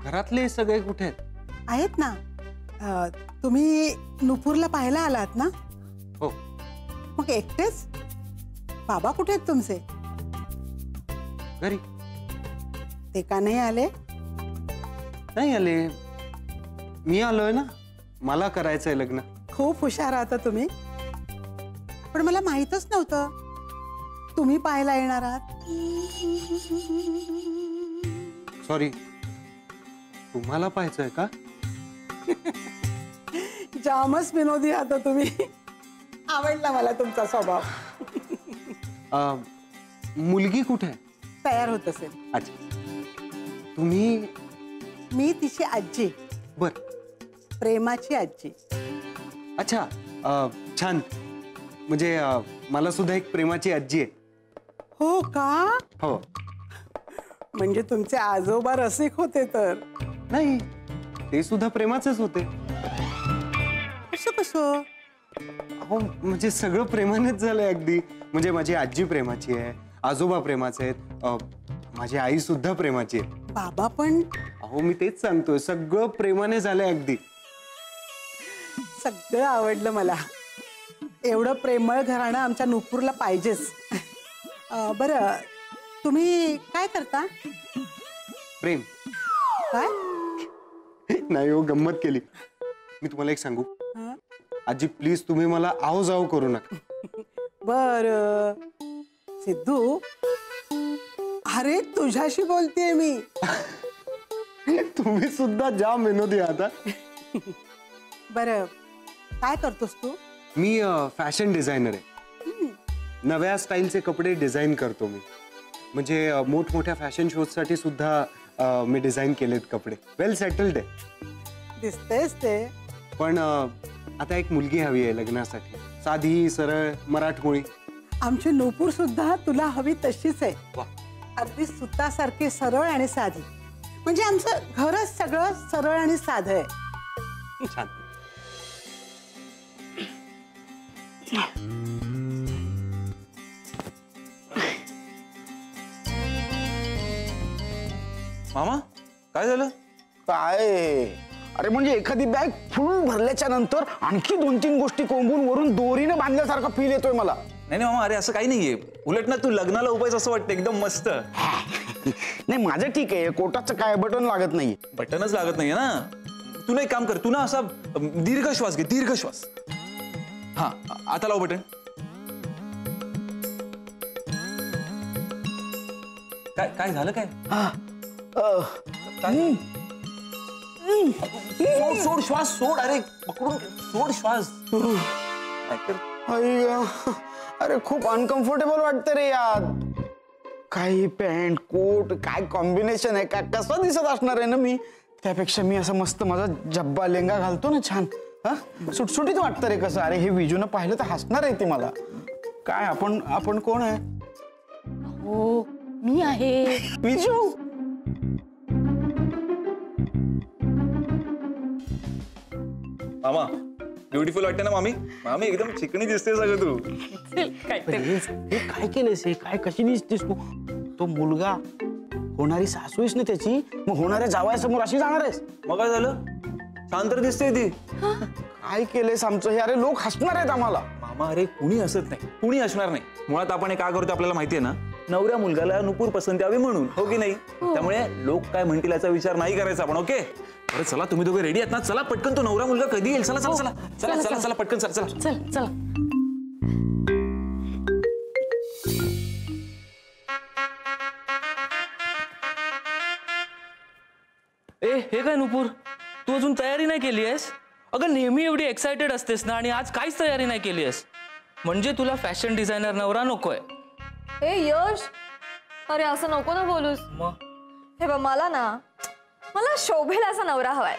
घरातले सगळे कुठे आहेत? आहेत ना. तुम्ही नुपूरला पाहायला आलात ना? हो. मग एकटेच? बाबा कुठे आहेत तुमचे? घरी. ते का नाही आले? नाही आले. मी आलोय ना, मला करायचंय लग्न. खूप हुशार आहात तुम्ही. पण मला माहीतच नव्हतं तुम्ही पाहायला येणार आहात. सॉरी. तुम्हाला पाहायचंय का? जामच विनोदी आहात तुम्ही. आवडला मला तुमचा स्वभाव. मुलगी कुठे आहे? तयार होत असेल. अच्छा. तुम्ही? मी तिची आजी. बर. प्रेमाची आजी. अच्छा. छान. म्हणजे मला सुद्धा एक प्रेमाची आजी आहे. हो का? हो. म्हणजे तुमचे आजोबा रसिक होते तर? नाही, ते सुद्धा प्रेमाचेच होते. कसं कसं? हो, म्हणजे सगळं प्रेमानेच झालंय अगदी. म्हणजे माझी आजी प्रेमाची आहे, आजोबा प्रेमाचे आहेत, माझी आई सुद्धा प्रेमाची आहे. बाबा पण? अहो, मी तेच सांगतोय, सगळं प्रेमाने झालंय अगदी. सगळं आवडलं मला. एवढं प्रेमळ घराणं आमच्या नुपूरला पाहिजेच. बरं, तुम्ही काय करता? प्रेम. काय? नाही हो, गंमत केली. मी तुम्हाला एक सांगू? आजी प्लीज तुम्ही मला आओ जाओ करू नका. बर सिद्धू, अरे तुझ्याशी बोलतेय मी. तुम्ही सुद्धा जाम विनोदी आहात. बरं, काय करतोस तू? मी फॅशन डिझायनर आहे. नव्या स्टाईलचे कपडे डिझाईन करतो मी. म्हणजे मोठमोठ्या फॅशन शोज साठी सुद्धा मी डिझाईन केलेत कपडे. वेल सेटल्ड आहे. दिसतेस ते. पण आता एक मुलगी हवी आहे लग्नासाठी. साधी, सरळ, मराठमोळी. आमची नुपूर सुद्धा तुला हवी तशीच आहे. अगदी सुतासारखी सरळ आणि साधी. म्हणजे आमचं घरच सगळं सरळ आणि साधं आहे. छान. मामा काय झालं? काय? अरे म्हणजे एखादी बॅग फुल भरल्याच्या नंतर आणखी 2-3 गोष्टी कोंबून वरून दोरीने बांधल्यासारखा फील येतोय मला. नाही मामा, अरे असं काही नाहीये. उलट ना तू लग्नाला उपायच असं वाटतं, एकदम मस्त. नाही माझं ठीक आहे, कोटाचं काय बटन लागत नाही. बटनच लागत नाहीये ना. तू ना एक काम कर, तू ना असा दीर्घ श्वास घे, दीर्घ श्वास. हा, आता लाव बटन. काय काय झालं काय? सोड सोड श्वास सोड. अरे पकडून सोड श्वास. अरे खूप अनकम्फर्टेबल वाटतं रे यार. काही पॅन्ट कोट काय कॉम्बिनेशन आहे, काय कसं दिसत असणार आहे ना मी. त्यापेक्षा मी असं मस्त माझा जब्बा लेंगा घालतो ना छान. हा, सुटसुटीत वाटतं रे कसं. अरे हे विजूनं पाहिलं तर हसणार आहे ती मला. काय आपण कोण आहे? हो मी आहे विजू. मामा ब्युटिफुल वाटते ना मामी? मामी एकदम चिकणी दिसते सगळं तू. हे काय केलंस? हे काय कशी दिसतेस तू? तो मुलगा होणारी सासू आहेस ना त्याची, मग होणाऱ्या जावयासमोर अशी जाणार आहेस? मग काय झालं? छान तर दिसते ती. काय केलंयस आमचं हे? अरे लोक हसणार आहेत आम्हाला. मामा अरे कुणी हसत नाही, कुणी हसणार नाही. मुळात आपण हे काय करतो आपल्याला माहितीये ना, नवऱ्या मुलगाला नुपूर पसंत यावी म्हणून, हो की नाही? त्यामुळे लोक काय म्हणतील याचा विचार नाही करायचा आपण. ओके? अरे चला तुम्ही दोघे रेडी आहेत ना? चला पटकन, तो नवरा मुलगा कधी येईल? चला चला चला चला चला चला पटकन चला चला चल चला. ए हे काय नुपूर, तू अजून तयारी नाही केली आहेस? अगं नेहमी एवढी एक्साइटेड असतेस ना, आणि आज काहीच तयारी नाही केली आहेस. म्हणजे तुला फॅशन डिझायनर नवरा नकोय? ए यश, अरे असं नको ना बोलूस. मग हे बघ, मला शोभेल असा नवरा हवाय.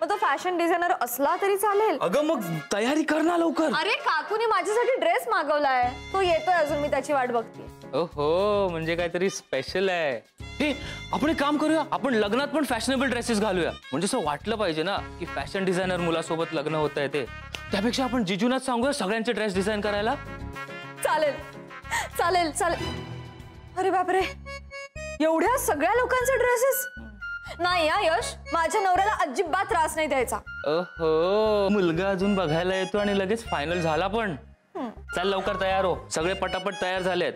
मग तो फॅशन डिझायनर असला तरी चालेल. अगं मग तयारी कर ना लवकर. अरे काकूने माझ्यासाठी ड्रेस मागवलाय, तो येतोय अजून, मी त्याची वाट बघते. ओहो, म्हणजे काहीतरी स्पेशल आहे. हे आपण एक काम करूया, आपण लग्नात पण फॅशनेबल ड्रेसेस घालूया. म्हणजे असं वाटलं पाहिजे ना की फॅशन डिझायनर मुलासोबत लग्न होत आहे ते. त्यापेक्षा आपण जिजूनाच सांगूया सगळ्यांचे ड्रेस डिझाईन करायला. चालेल चालेल चालेल. अरे बापरे, एवढ्या सगळ्या लोकांचे ड्रेसेस? नाही हा यश, माझ्या नवऱ्याला अजिबात त्रास नाही द्यायचा. ओहो, मुलगा अजून बघायला येतो आणि लगेच फायनल झाला पण. चल लवकर तयार हो, सगळे पटापट तयार झालेत.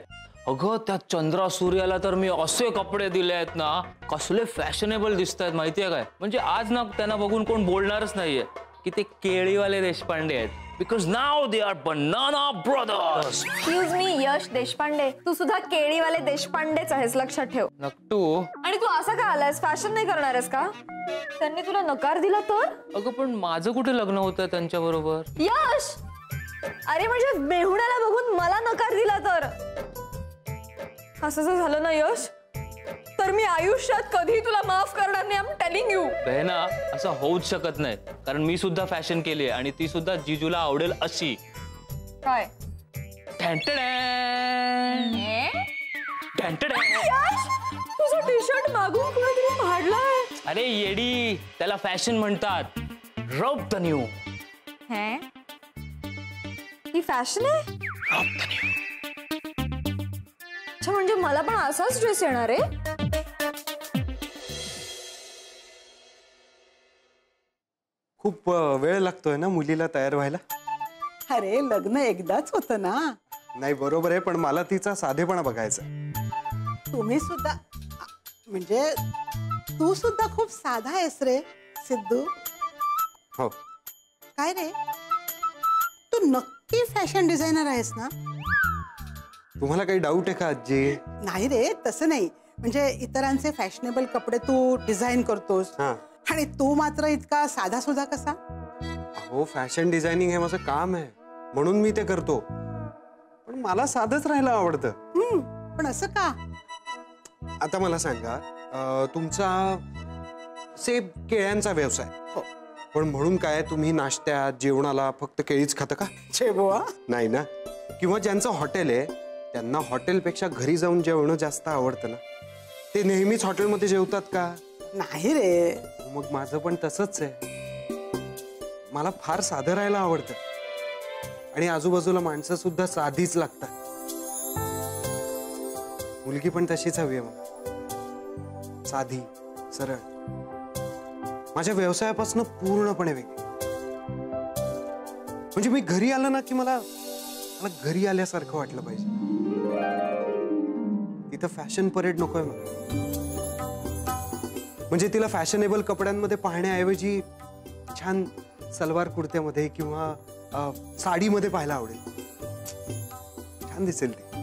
अगं त्या चंद्रा सूर्याला तर मी असे कपडे दिले आहेत ना, कसले फॅशनेबल दिसत आहेत माहितीये काय. म्हणजे आज ना त्यांना बघून कोण बोलणारच नाहीये की ते केळीवाले देशपांडे आहेत. बिकॉज नाव they are banana brothers. Excuse me Yash Deshpande, तू सुद्धा केळीवाले देशपांडेच आहेस, लक्षात ठेव. नक्टू. आणि तू असं का आलायस, फॅशन नाही करणार आहेस का? त्यांनी तुला नकार दिला तर? अगं पण माझं कुठे लग्न होतं त्यांच्या बरोबर. यश, अरे म्हणजे मेहुण्याला बघून मला नकार दिला तर? असं जर झालं ना यश, तर मी आयुष्यात कधी तुला माफ करणार नाही. I am telling you. बहिणा, असं होऊच शकत नाही, कारण मी सुद्धा फॅशन केली आहे आणि ती सुद्धा जिजूला आवडेल अशी. काय? यश, तुझा टी शर्ट मागून कोणीतरी फाडलाय. अरे येडी, त्याला फॅशन म्हणतात. रब द न्यू. ही फॅशन आहे? अच्छा, म्हणजे मला पण असाच ड्रेस येणार आहे? खूप वेळ लागतोय ना मुलीला तयार व्हायला. अरे लग्न एकदाच होतं ना. नाही बरोबर आहे, पण मला तिचा साधेपणा बघायचा. तुम्ही सुद्धा म्हणजे तू सुद्धा खूप साधा आहेस रे सिद्धू. हो. काय रे, तू नक्की फॅशन डिझायनर आहेस ना? तुम्हाला काही डाऊट आहे का आजी? नाही रे, तसं नाही. म्हणजे इतरांचे फॅशनेबल कपडे तू डिझाईन करतोस हा. आणि तू मात्र इतका साधा सुद्धा कसा? हो, फॅशन डिझायनिंग हे माझं काम आहे म्हणून मी ते करतो, पण मला साधंच राहायला आवडतं. पण असं का? आता मला सांगा, तुमचा सेब केळ्यांचा व्यवसाय, पण म्हणून काय तुम्ही नाश्त्यात जेवणाला फक्त केळीच खाता का? बुवा, नाही ना. किंवा ज्यांचं हॉटेल आहे त्यांना हॉटेलपेक्षा घरी जाऊन जेवणं जास्त आवडतं ना. ते नेहमीच हॉटेलमध्ये जेवतात का? नाही रे. मग माझं पण तसंच आहे. मला फार साधं राहायला आवडतं आणि आजूबाजूला माणसं सुद्धा साधीच लागतात. मुलगी पण तशीच हवी आहे मला, साधी सरळ. माझ्या व्यवसायापासून पूर्णपणे वेगळी. म्हणजे मी घरी आलं ना की मला घरी आल्यासारखं वाटलं पाहिजे. तिथं फॅशन परेड नकोय मला. म्हणजे तिला फॅशनेबल कपड्यांमध्ये पाहण्याऐवजी छान सलवार कुर्त्यामध्ये किंवा साडीमध्ये पाहायला आवडेल. छान दिसेल ती.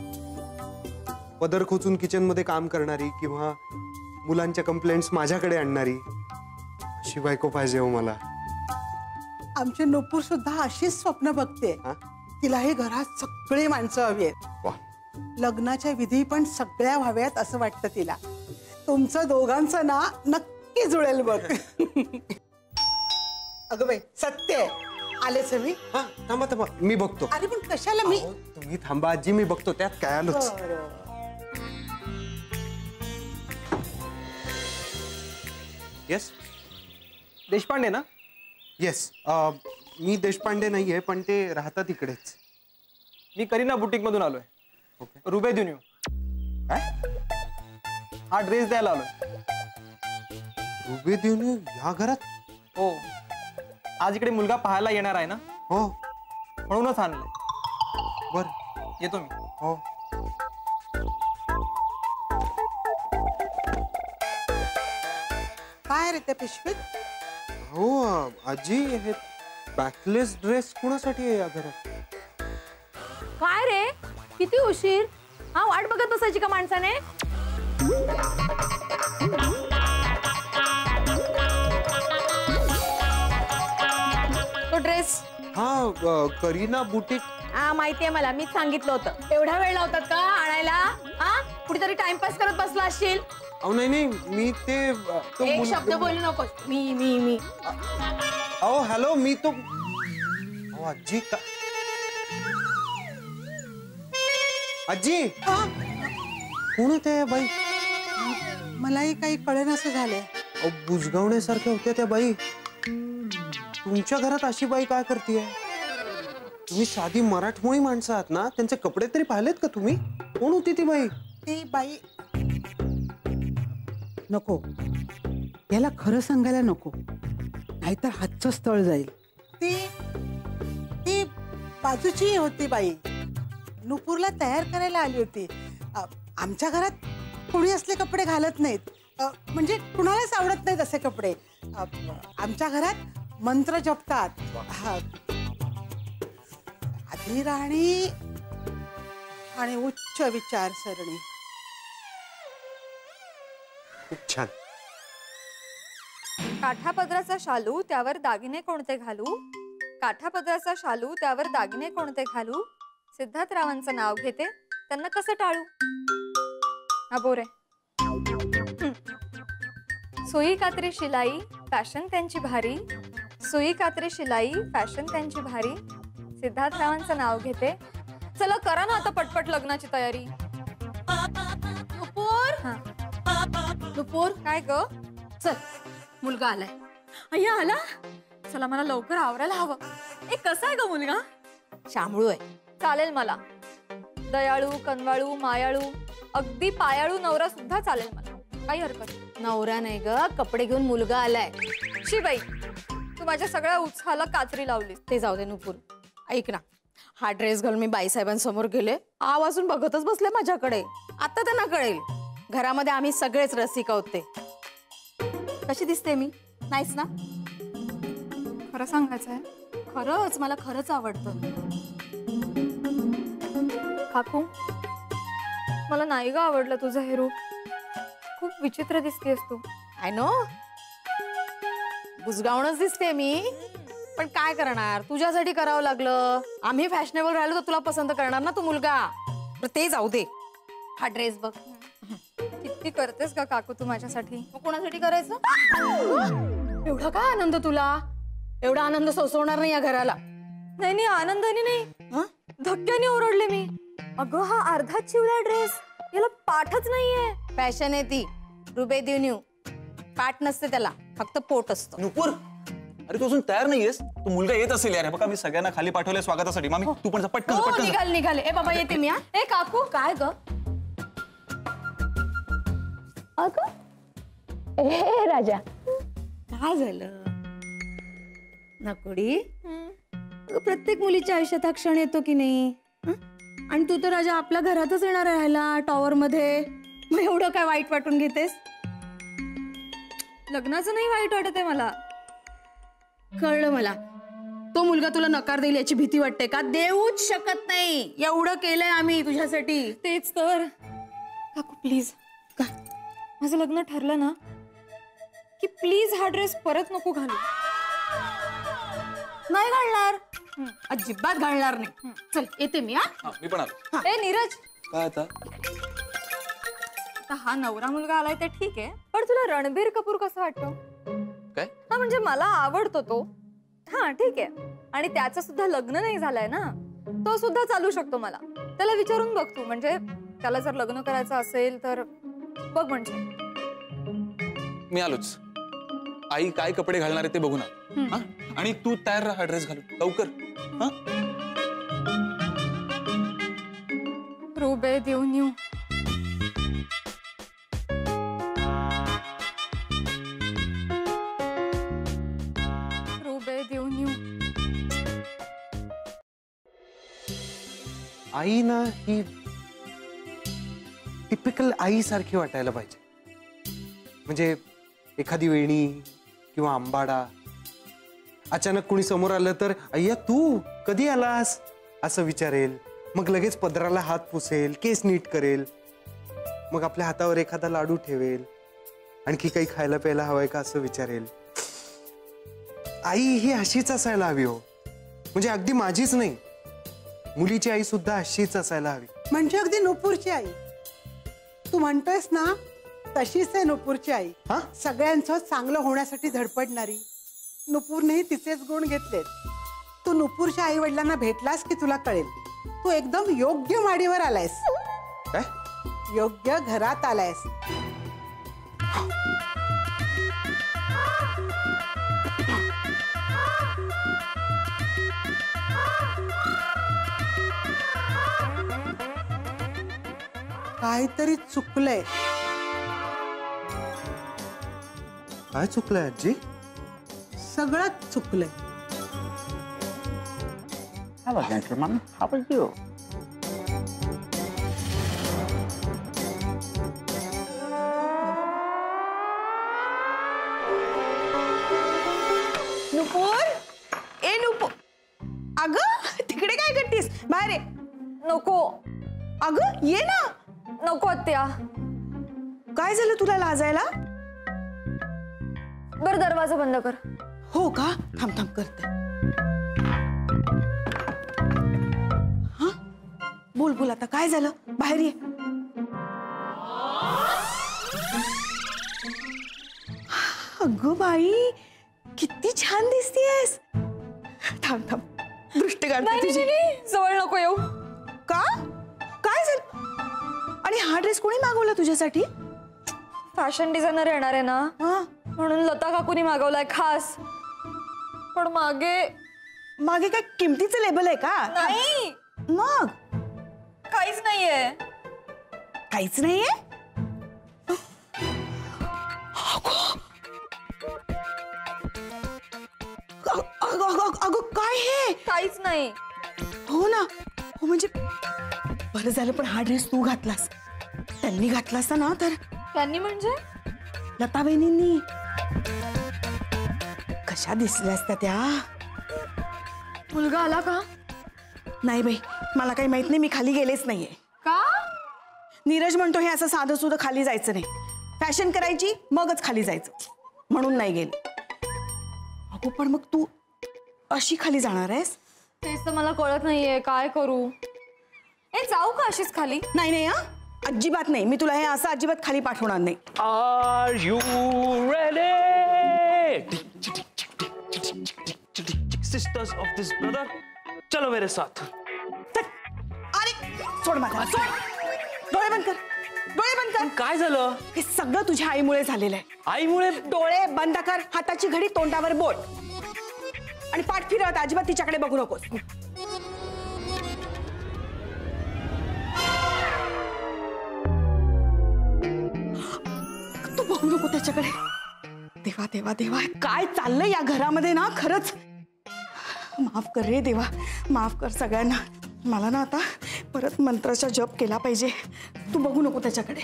पदर खोचून किचनमध्ये काम करणारी किंवा मुलांच्या कंप्लेंट्स माझ्याकडे आणणारी अशी बायको पाहिजे हो मला. आमची नुपूर सुद्धा अशीच स्वप्न बघते. तिलाही घरात सगळी माणसं हवी आहेत. लग्नाच्या विधी पण सगळ्या व्हाव्यात असं वाटतं तिला. तुमचं दोघांचं ना नक्की जुळेल बघ. अगं बाई, सत्य आहे. आलेच मी. हा, थांबा थांबा, मी बघतो. अरे पण कशाला मी? तुम्ही थांबा आजी, मी बघतो. त्यात काय आलोच. येस देशपांडे ना? येस, मी देशपांडे नाहीये, पण ते राहतात इकडेच. मी करीना बुटीक मधून आलोय. रुबे दुन्यू. काय? हा ड्रेस द्यायला आलोय. रुबे देऊन या घरात? हो, आज इकडे मुलगा पाहायला येणार आहे ना, हो म्हणूनच आणलंय. बर, येतो मी. हो. काय रे त्या पिशवीत? हो आजी, हे बॅकलेस ड्रेस कोणासाठी आहे या घरात? काय रे, किती उशीर? हा, वाट बघत बसायची का माणसाने? तो ड्रेस. हा, करीना बुटीक. हा, माहितीये मला, मीच सांगितलं होतं. एवढा वेळ लावतात का आणायला? हा, कुठेतरी टाइमपास करत बसला असशील. अहो नाही नाही, मी ते तो एक शब्द बोलू नकोस. मी अहो हॅलो, मी तो. अहो आजी का? आजी, कोण होते बाई? मलाही काही कळेनासं झालंय. अहो, बुजगावण्यासारख्या होत्या त्या बाई. तुमच्या घरात अशी बाई काय करतीये? तुम्ही साधी मराठमोळी माणसं आहात ना, त्यांचे कपडे तरी पाहिलेत का तुम्ही? कोण होती ती बाई? ती बाई नको. याला खरं सांगायला नको, नाहीतर हातचं स्थळ जाईल. ती ती बाजूची होती बाई, नुपूरला तयार करायला आली होती. आमच्या घरात कोणी असले कपडे घालत नाहीत, म्हणजे कुणालाच आवडत नाहीत असे कपडे. आमच्या घरात मंत्र जपतात. आधी राणी आणि उच्च विचारसरणी. खूप छान. काठापदराचा शालू त्यावर दागिने कोणते घालू, काठापदराचा शालू त्यावर दागिने कोणते घालू, सिद्धार्थरावांचं नाव घेते त्यांना कसं टाळू. हा बोरे. सुई कात्री शिलाई फॅशन त्यांची भारी, सुई कात्री शिलाई फॅशन त्यांची भारी, सिद्धार्थरावांचं नाव घेते. चला करा ना आता पटपट लग्नाची तयारी. नुपूर, नुपूर काय ग. चल मुलगा आलाय. अय्या आला. चला मला लवकर आवरायला हवं. कसा आहे ग मुलगा. शामळू आहे. चालेल मला. दयाळू कनवाळू मायाळू अगदी पायाळू नवरा सुद्धा चालेल मला, काही हरकत. नवरा नाही ग, कपडे घेऊन मुलगा आलाय. शिबाई तू माझ्या सगळ्या उत्साहाला कात्री लावली. ते जाऊ दे नुपूर, ऐक ना, हा ड्रेस घालून मी बाईसाहेबांसमोर गेले, आवाजून बघतच बसले माझ्याकडे. आता त्यांना कळेल घरामध्ये आम्ही सगळेच रसिक आहोत ते. कशी दिसते मी, नाहीच ना. खरं सांगायचंय, खरंच मला खरंच आवडतं. काकू मला नाही ग आवडलं तुझं हे रूप. खूप विचित्र दिसतेस तू. आय नो, बुजगावणच दिसते मी, पण काय करणार, तुझ्यासाठी करावं लागलं. आम्ही फॅशनेबल राहिलो तर तुला पसंत करणार ना तू मुलगा. ते जाऊ दे, हा ड्रेस बघ. किती करतेस का काकू तू माझ्यासाठी. कोणासाठी करायचं. एवढा काय आनंद तुला. एवढा आनंद सोसवणार नाही या घराला. नाही नाही आनंदाने नाही, धक्क्याने ओरडले मी. अगं हा अर्धा चिवला ड्रेस, याला पाठच नाहीये. फॅशन आहे ती, रुबे देव न्यू. पाठ नसते त्याला, फक्त पोट असतं. नुपूर, अरे तू अजून तयार नाहीयेस. तू मुलगा येत असेल यार. बघा मी सगळ्यांना खाली पाठवलंय स्वागतासाठी. मामी तू पण पटकन हो, पटकन. निघाले निघाले. ए बाबा येते मी. ए काकू काय ग. ए राजा, काय झालं. नकोडी, प्रत्येक मुलीच्या आयुष्यात हा क्षण येतो की नाही. आणि तू तर राजा आपल्या घरातच येणार राहायला टॉवर मध्ये. मग एवढं काय वाईट वाटून घेतेस. लग्नाचं नाही वाईट वाटत आहे मला. कळलं मला. तो मुलगा तुला नकार देईल याची भीती वाटते का. देऊच शकत नाही. एवढं केलंय आम्ही तुझ्यासाठी. तेच तर. काकू प्लीज, का माझं लग्न ठरलं ना की प्लीज हा ड्रेस परत नको घालू. नाही घालणार, अजिबात घालणार नाही. चल येते मी. मी पण आलो. ए नीरज, काय आता. हा नवरा मुलगा आलाय ते ठीक आहे, पण तुला रणबीर कपूर कसं वाटतो. काय. हा म्हणजे मला आवडतो तो. हा ठीक आहे. आणि त्याचं सुद्धा लग्न नाही झालंय ना, तो सुद्धा चालू शकतो मला. त्याला विचारून बघ तू, म्हणजे त्याला जर लग्न करायचं असेल तर बघ. म्हणजे मी आलोच. आई काय कपडे घालणार आहे ते बघू ना. आणि तू तयार राहा ड्रेस घालून लवकर. रुबे देव न्यू. रुबे देव न्यू. आई ना ही टिपिकल आई सारखी वाटायला पाहिजे. म्हणजे एखादी वेणी किंवा आंबाडा. अचानक कोणी समोर आलं तर अय्या तू कधी आलास असं विचारेल. मग लगेच पदराला हात पुसेल, केस नीट करेल. मग आपल्या हातावर एखादा लाडू ठेवेल. आणखी काही खायला प्यायला हवंय का असं विचारेल. आई ही अशीच असायला हवी हो. म्हणजे अगदी माझीच नाही, मुलीची आई सुद्धा अशीच असायला हवी. म्हणजे अगदी नुपूरची आई. तू म्हणतोयस ना तशीच आहे नुपूरची आई. सगळ्यांचं चांगलं होण्यासाठी धडपडणारी. नुपूरनेही तिचेच गुण घेतलेत. तू नुपूरच्या आई वडिलांना भेटलास की तुला कळेल. तू एकदम योग्य माडीवर आलायस. काय. योग्य घरात आलायस. काहीतरी चुकलंय. काय चुकलंय आजी? सगळंच चुकलंय. Hello, gentlemen. How are you? नुपूर, ए नुपूर, अगं तिकडे काय करतेस? बाहेर ये. नको. अगं ये ना. नको आत्या. काय झालं तुला लाजायला? बर दरवाजा बंद कर. हो का? थांब थांब करते. हा बोल बोल आता काय झालं? बाहेर ये. अगं बाई किती छान दिसतेस. थांब थांब दृष्टी काढते तुझी. जवळ नको येऊ. का? काय झालं? आणि हा ड्रेस कोणी मागवला तुझ्यासाठी? फॅशन डिझायनर येणार आहे ना, हा म्हणून लता काकूनी मागवलाय खास. पण मागे मागे काय किमतीचं लेबल आहे का? नाही, मग काहीच नाहीये. काहीच नाहीये. अगं काय हे? काहीच नाही. हो ना. हो म्हणजे बरं झालं पण हा ड्रेस तू घातलास. त्यांनी घातला असता ना तर. त्यांनी म्हणजे? लता बहिणींनी. कशा दिसल्या असत्या त्या. मुलगा आला का? नाही बाई मला काही माहित नाही. मी खाली गेलेच नाहीये. का? नीरज म्हणतो हे असं साधं सुद्धा खाली जायचं नाही. फॅशन करायची मगच खाली जायचं म्हणून नाही गेले. अगो पण मग तू अशी खाली जाणार आहेस? तेच तर मला कळत नाहीये काय करू. ए जाऊ का अशीच खाली? नाही नाही हा अजिबात नाही. मी तुला हे असं अजिबात खाली पाठवणार नाही. Are you ready? Sisters of this brother, चलो मेरे साथ. अरे सोड माझा सोड. डोळे बंद कर. डोळे बंद कर. काय झालं? हे सगळं तुझ्या आईमुळे झालेलं आहे. आईमुळे? डोळे बंद कर. हाताची घडी तोंडावर बोट आणि पाठ फिरवत अजिबात तिच्याकडे बघू नकोस. तू बघू नको त्याच्याकडे. देवा देवा देवा काय चाललंय या घरामध्ये ना. खरंच माफ कर रे देवा. माफ कर सगळ्यांना. मला ना आता परत मंत्राचा जप केला पाहिजे. तू बघू नको त्याच्याकडे.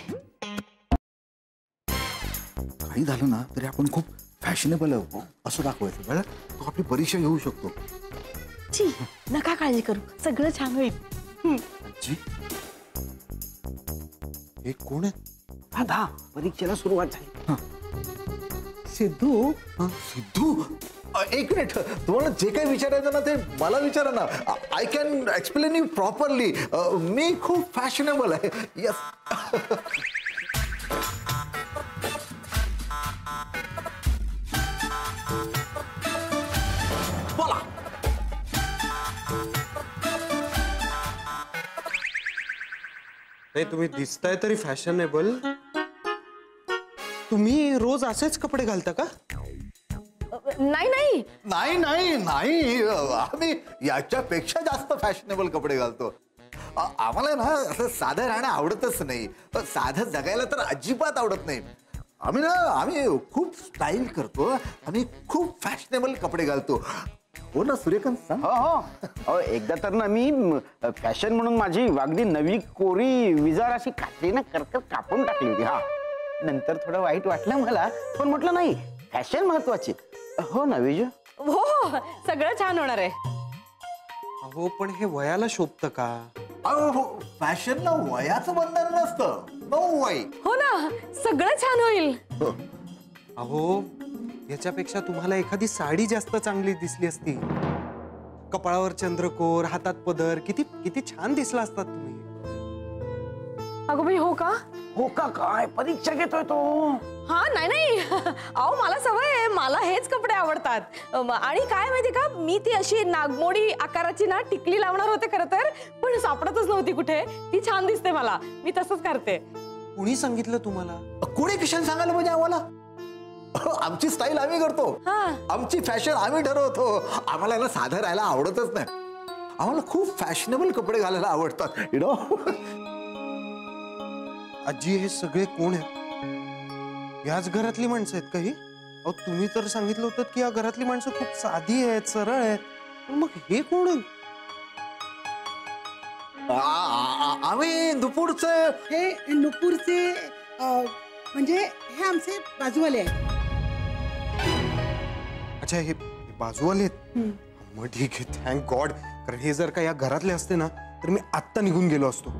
काही झालं ना तरी आपण खूप फॅशनेबल आहोत असं दाखवायचं. कळलं? तो आपली परीक्षा घेऊ शकतो. छी नका काळजी करू. सगळं छान होईल. आजी हे कोण आहे? दादा परीक्षेला सुरुवात झाली. सिद्धू. सिद्धू एक मिनिट. तुम्हाला जे काही विचारायचं ना ते मला विचारा ना. I can explain you properly. मी खूप फॅशनेबल आहे. यस. बोला. नाही तुम्ही दिसताय तरी फॅशनेबल. तुम्ही रोज असेच कपडे घालता का? नाही नाही. नाही नाही नाही आम्ही याच्यापेक्षा जास्त फॅशनेबल कपडे घालतो. आम्हाला ना असं साधं राहणं आवडतच नाही. साधं जगायला तर अजिबात आवडत नाही. आम्ही खूप स्टाईल करतो आणि खूप फॅशनेबल कपडे घालतो. हो ना सूर्यकांत सांग. हो हो अहो एकदा तर ना मी फॅशन म्हणून माझी अगदी नवी कोरी विजार अशी कात्रीनं करकत कापून टाकली होती. हा नंतर थोडं वाईट वाटलं मला पण म्हटलं नाही फॅशन महत्वाची. हो ना विजू? हो सगळं छान होणार आहे. अहो पण हे वयाला शोभतं का? अहो फॅशनला वयाचं बंधन नसतं. नो वय. हो ना सगळं छान होईल. अहो याच्यापेक्षा तुम्हाला एखादी साडी जास्त चांगली दिसली असती. कपाळावर चंद्रकोर, हातात पदर, किती किती छान दिसला असतात तुम्ही. अगं बाई हो का? हो का? काय परीक्षा घेतोय तो? हा नाही नाही अहो मला सवय आहे. मला हेच कपडे आवडतात. आणि काय माहिती का मी ती अशी नागमोडी आकाराची ना टिकली लावणार होते खरं तर पण सापडतच नव्हती कुठे. ती छान दिसते मला. मी तसंच करते. कुणी सांगितलं तुम्हाला? कोणी किशन सांगायला म्हणजे आम्हाला? आमची स्टाईल आम्ही करतो. आमची फॅशन आम्ही ठरवतो. आम्हाला ना साधं राहायला आवडतच नाही. आम्हाला खूप फॅशनेबल कपडे घालायला आवडतात. You know. आजी हे सगळे कोण आहेत? याच घरातली माणसं आहेत का ही? अहो तुम्ही तर सांगितलं होतं की या घरातली माणसं खूप साधी आहेत, सरळ आहेत. पण मग हे कोण आहे? आम्ही नुपूरचे. हे नुपूरचे म्हणजे हे आमचे बाजूवाले आहेत. अच्छा, हे बाजूवाले आहेत. मग ठीक आहे, थँक गॉड. कारण हे जर का या घरातले असते ना तर मी आत्ता निघून गेलो असतो.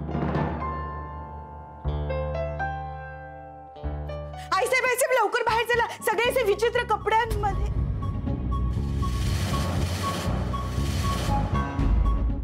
आईसाहेब लवकर बाहेर चला, सगळे असे विचित्र कपड्यांमध्ये.